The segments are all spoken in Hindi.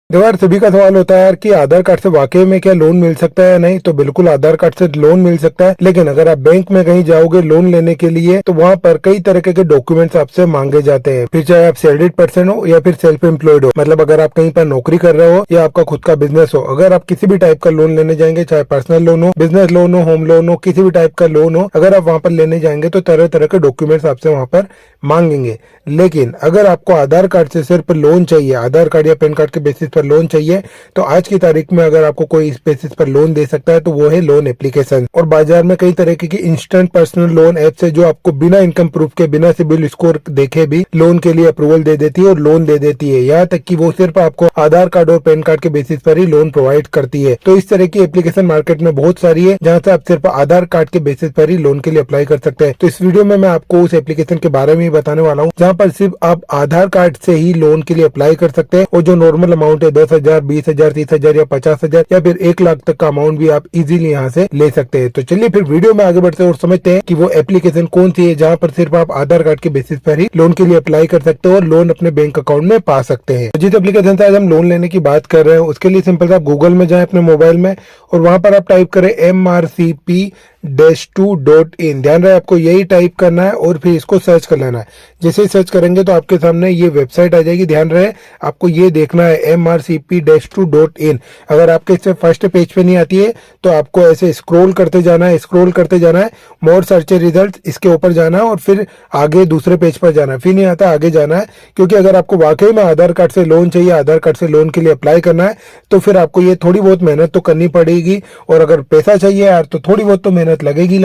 देखो यार, सभी का सवाल होता है यार कि आधार कार्ड से वाकई में क्या लोन मिल सकता है या नहीं। तो बिल्कुल आधार कार्ड से लोन मिल सकता है, लेकिन अगर आप बैंक में कहीं जाओगे लोन लेने के लिए तो वहां पर कई तरह के डॉक्यूमेंट्स आपसे मांगे जाते हैं। फिर चाहे आप सैलरीड पर्सन हो या फिर सेल्फ एम्प्लॉयड हो, मतलब अगर आप कहीं पर नौकरी कर रहे हो या आपका खुद का बिजनेस हो, अगर आप किसी भी टाइप का लोन लेने जाएंगे, चाहे पर्सनल लोन हो, बिजनेस लोन हो, होम लोन हो, किसी भी टाइप का लोन हो, अगर आप वहां पर लेने जाएंगे तो तरह तरह के डॉक्यूमेंट्स आपसे वहां पर मांगेंगे। लेकिन अगर आपको आधार कार्ड से सिर्फ लोन चाहिए, आधार कार्ड या पैन कार्ड के बेसिस पर लोन चाहिए, तो आज की तारीख में अगर आपको कोई इस बेसिस पर लोन दे सकता है तो वो है लोन एप्लीकेशन। और बाजार में कई तरह की इंस्टेंट पर्सनल लोन एप्स है जो आपको बिना इनकम प्रूफ के, बिना सिबिल स्कोर देखे भी लोन के लिए अप्रूवल दे देती है और लोन दे देती है। यहाँ तक कि वो सिर्फ आपको आधार कार्ड और पैन कार्ड के बेसिस पर ही लोन प्रोवाइड करती है। तो इस तरह की एप्लीकेशन मार्केट में बहुत सारी है जहाँ से आप सिर्फ आधार कार्ड के बेसिस पर ही लोन के लिए अप्लाई कर सकते हैं। तो इस वीडियो में मैं आपको उस एप्लीकेशन के बारे में ही बताने वाला हूँ जहाँ पर सिर्फ आप आधार कार्ड से ही लोन के लिए अप्लाई कर सकते हैं और जो नॉर्मल अमाउंट है 10,000, 20,000, 30,000 या 50,000 या फिर 1 लाख तक का अमाउंट भी आप इजीली यहाँ से ले सकते हैं। तो चलिए फिर वीडियो में आगे बढ़ते हैं और समझते हैं कि वो एप्लीकेशन कौन सी है जहाँ पर सिर्फ आप आधार कार्ड के बेसिस पर ही लोन के लिए अप्लाई कर सकते हो और लोन अपने बैंक अकाउंट में पा सकते हैं। तो जिस एप्लीकेशन से आज हम लोन लेने की बात कर रहे हैं उसके लिए सिंपल से आप गूगल में जाए अपने मोबाइल में और वहां पर आप टाइप करें MRCP-2.in। ध्यान रहे आपको यही टाइप करना है और फिर इसको सर्च कर लेना है। जैसे ही सर्च करेंगे तो आपके सामने ये वेबसाइट आ जाएगी। ध्यान रहे आपको ये देखना है MRCP-2.in। अगर आपके इससे फर्स्ट पेज पे नहीं आती है तो आपको ऐसे स्क्रॉल करते जाना है, स्क्रॉल करते जाना है, मोर सर्च रिजल्ट इसके ऊपर जाना है और फिर आगे दूसरे पेज पर जाना है। फिर नहीं आता आगे जाना है, क्योंकि अगर आपको वाकई में आधार कार्ड से लोन चाहिए, आधार कार्ड से लोन के लिए अप्लाई करना है तो फिर आपको ये थोड़ी बहुत मेहनत तो करनी पड़ेगी। और अगर पैसा चाहिए यार तो थोड़ी बहुत तो मेहनत लगेगी।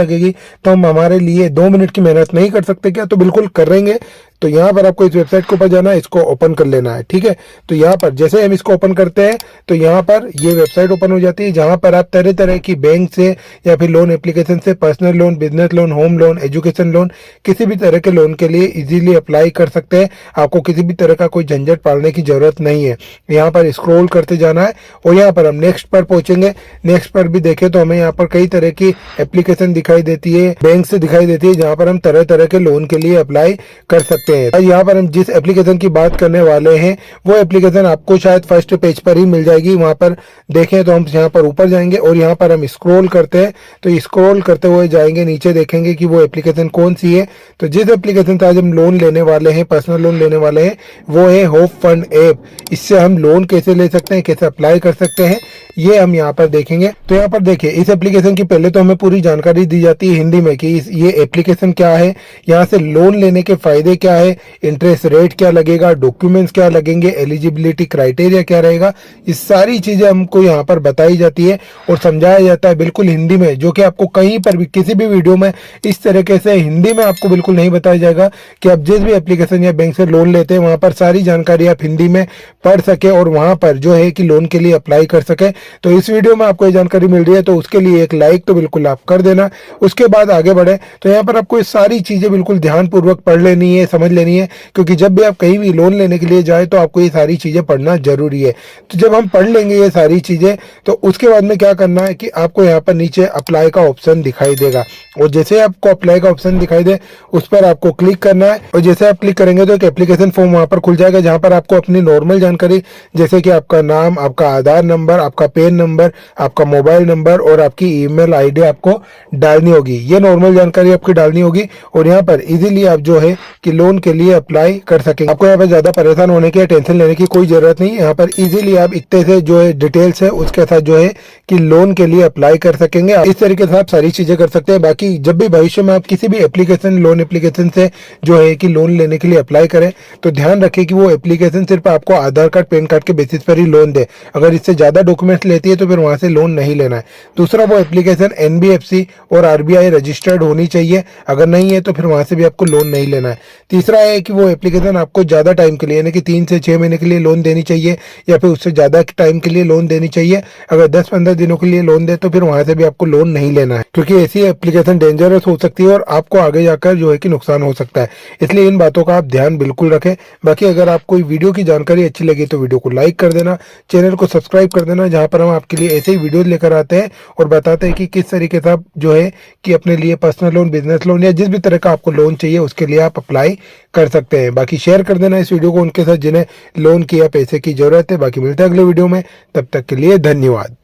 तो हम हमारे लिए 2 मिनट की मेहनत नहीं कर सकते क्या? तो बिल्कुल करेंगे। तो यहाँ पर आपको इस वेबसाइट के ऊपर जाना है, इसको ओपन कर लेना है। ठीक है, तो यहाँ पर जैसे हम इसको ओपन करते हैं तो यहाँ पर ये वेबसाइट ओपन हो जाती है जहाँ पर आप तरह तरह की बैंक से या फिर लोन एप्लीकेशन से personal loan, business loan, home loan, education loan, किसी भी तरह के लोन के लिए इजीली अप्लाई कर सकते हैं। आपको किसी भी तरह का कोई झंझट पालने की जरूरत नहीं है। यहाँ पर स्क्रॉल करते जाना है और यहाँ पर हम नेक्स्ट पर पहुंचेंगे। नेक्स्ट पर भी देखें तो हमें यहाँ पर कई तरह की एप्लीकेशन दिखाई देती है, बैंक से दिखाई देती है जहाँ पर हम तरह तरह के लोन के लिए अप्लाई कर सकते हैं। यहाँ पर हम जिस एप्लीकेशन की बात करने वाले हैं वो एप्लीकेशन आपको शायद फर्स्ट पेज पर ही मिल जाएगी। वहां पर देखें तो हम यहाँ पर ऊपर जाएंगे और यहाँ पर हम स्क्रॉल करते हैं तो स्क्रॉल करते हुए जाएंगे नीचे, देखेंगे कि वो एप्लीकेशन कौन सी है। तो जिस एप्लीकेशन से आज हम लोन लेने वाले हैं, पर्सनल लोन लेने वाले हैं, वो है होप फंड ऐप। इससे हम लोन कैसे ले सकते हैं, कैसे अप्लाई कर सकते हैं, ये हम यहाँ पर देखेंगे। तो यहाँ पर देखिए इस एप्लीकेशन की पहले तो हमें पूरी जानकारी दी जाती है हिंदी में कि ये एप्लीकेशन क्या है, यहाँ से लोन लेने के फायदे क्या है, इंटरेस्ट रेट क्या लगेगा, डॉक्यूमेंट्स क्या लगेंगे, एलिजिबिलिटी क्राइटेरिया क्या रहेगा, ये सारी चीजें हमको यहाँ पर बताई जाती है और समझाया जाता है बिल्कुल हिंदी में, जो कि आपको कहीं पर भी किसी भी वीडियो में इस तरीके से हिंदी में आपको बिल्कुल नहीं बताया जाएगा। कि आप जिस भी एप्लीकेशन या बैंक से लोन लेते हैं वहां पर सारी जानकारी आप हिंदी में पढ़ सके और वहां पर जो है कि लोन के लिए अप्लाई कर सके। तो इस वीडियो में आपको ये जानकारी मिल रही है तो उसके लिए एक लाइक तो बिल्कुल आप कर देना। उसके बाद आगे बढ़े तो यहाँ पर आपको ये सारी चीजें बिल्कुल ध्यानपूर्वक पढ़ लेनी है, समझ लेनी है, क्योंकि जब भी आप कहीं भी लोन लेने के लिए जाए तो आपको ये सारी चीजें पढ़ना जरूरी है। तो जब हम पढ़ लेंगे ये सारी चीजें तो उसके बाद में क्या करना है कि आपको यहाँ पर नीचे अप्लाई का ऑप्शन दिखाई देगा और जैसे आपको अप्लाई का ऑप्शन दिखाई दे उस पर आपको क्लिक करना है और जैसे आप क्लिक करेंगे तो एक एप्लीकेशन फॉर्म वहां पर खुल जाएगा जहां पर आपको अपनी नॉर्मल जानकारी जैसे कि आपका नाम, आपका आधार नंबर, आपका पैन नंबर, आपका मोबाइल नंबर और आपकी ईमेल आईडी आपको डालनी होगी। ये नॉर्मल जानकारी आपकी डालनी होगी और यहाँ पर इजीली आप जो है कि लोन के लिए अप्लाई कर सकेंगे। आपको यहाँ पर ज्यादा परेशान होने की, टेंशन लेने की कोई जरूरत नहीं। यहाँ पर इजीली आप इतने से जो है डिटेल्स है उसके साथ जो है कि लोन के लिए अप्लाई कर सकेंगे। इस तरीके से आप सारी चीजें कर सकते हैं। बाकी जब भी भविष्य में आप किसी भी एप्लीकेशन, लोन एप्लीकेशन से जो है कि लोन लेने के लिए अप्लाई करें तो ध्यान रखें कि वो एप्लीकेशन सिर्फ आपको आधार कार्ड, पैन कार्ड के बेसिस पर ही लोन दे। अगर इससे ज्यादा डॉक्यूमेंट्स लेती है तो फिर वहां से लोन नहीं लेना है। दूसरा, वो एप्लीकेशन NBFC और RBI रजिस्टर्ड होनी चाहिए, अगर नहीं है तो फिर वहां से भी आपको लोन नहीं लेना है। तीसरा है कि वो एप्लीकेशन आपको ज्यादा टाइम के लिए यानी कि 3 से 6 महीने के लिए लोन देनी चाहिए या फिर उससे ज्यादा टाइम के लिए लोन देनी चाहिए। अगर 10-15 दिनों के लिए लोन दे तो फिर वहां से भी आपको लोन नहीं लेना है, क्योंकि ऐसी एप्लीकेशन डेंजरस हो सकती है और आपको आगे जाकर जो है कि नुकसान हो सकता है। इसलिए इन बातों का आप ध्यान बिल्कुल रखें। बाकी अगर आपको वीडियो की जानकारी अच्छी लगी तो वीडियो को लाइक कर देना, चैनल को सब्सक्राइब कर देना जहां पर हम आपके लिए ऐसे ही वीडियोस लेकर आते हैं और बताते हैं कि किस तरीके से आप जो है कि अपने लिए पर्सनल लोन, बिजनेस लोन या जिस भी तरह का आपको लोन चाहिए उसके लिए आप अप्लाई कर सकते हैं। बाकी शेयर कर देना इस वीडियो को उनके साथ जिन्हें लोन की या पैसे की जरूरत है। बाकी मिलते हैं अगले वीडियो में, तब तक के लिए धन्यवाद।